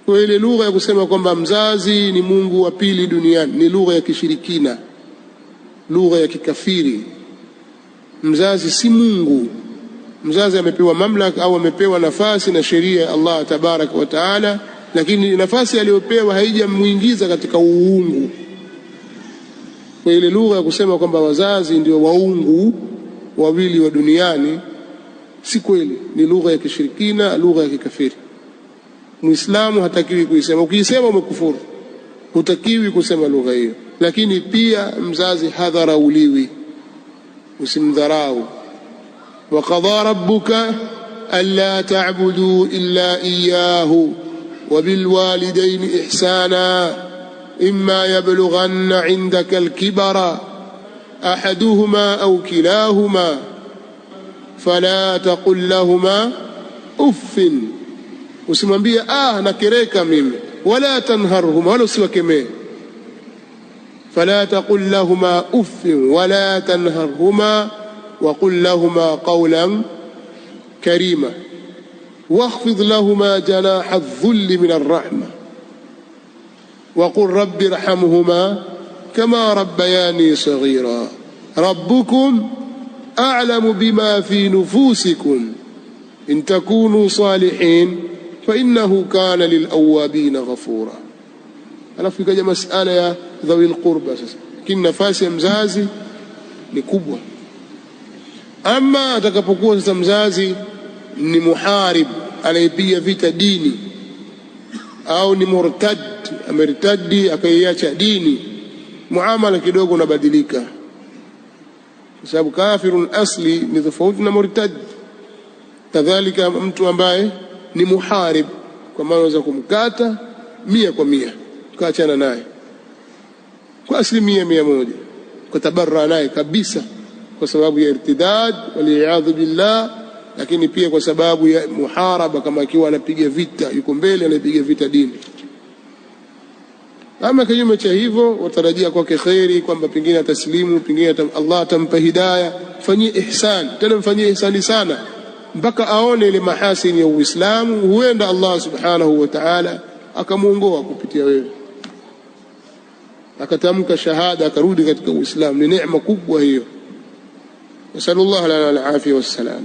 Kwa ile lugha ya kusema kwamba mzazi ni Mungu wa pili duniani ni lugha ya kishirikina, lugha ya kikafiri. Mzazi si Mungu. Mzazi amepewa mamlaka au amepewa nafasi na sheria ya Allah tabaraka wa taala, lakini nafasi aliyopewa haijamuingiza katika uungu. Kwa ile lugha ya kusema kwamba wazazi ndio waungu wawili wa duniani si kweli, ni lugha ya kishirikina, lugha ya kikafiri. Muislamu hatakiwi kuisema. Ukisema umekufuru, hutakiwi kusema lugha hiyo. Lakini pia mzazi hadharauliwi, usimdharau. wa qadha rabbuka alla ta'budu illa iyyahu wa bil walidayni ihsana imma yablughanna 'indaka al-kibara ahaduhuma aw kilahuma fala taqul lahumā uffin, usimwambie nakereka mimi, wala tanharhuma, wala usiwakemee. fala taqul lahumā uffin wala tanharhuma wa qul lahumā qawlan karīma wakhfid lahumā janāḥa adh-dhulli min ar-raḥma wa qul rabbi irhamhumā kamā rabbayānī saghīrā rabbukum a'lamu bima fi nufusikum in takunu salihin fa innahu kana lilawabina ghafura. Alafu ikaja masala ya dhawil qurba. Sasa lakini nafasi ya mzazi ni kubwa. Ama atakapokuwa sasa mzazi ni muharib, anayepiga vita dini, au ni murtad, ameritadi akaiacha dini, muamala kidogo unabadilika, kwa sababu kafirun asli ni tofauti na murtad. Kadhalika mtu ambaye ni muharib, kwa maana unaweza kumkata 100% ukaachana naye kwa asilimia 100%, kutabarra naye kabisa kwa sababu ya irtidad wali'adhu billah, lakini pia kwa sababu ya muharaba, kama akiwa anapiga vita, yuko mbele anapiga vita dini. Ama kinyume cha hivyo, watarajia kwake khairi, kwamba pengine ataslimu, pengine Allah atampa hidayah. Fanyie ihsan, tena mfanyie ihsani sana mpaka aone ile mahasini ya Uislamu. Huenda Allah subhanahu wa ta'ala akamuongoa kupitia wewe, akatamka shahada, akarudi katika Uislamu. Ni neema kubwa hiyo. Nasallallahu lana al-afiyah was-salam.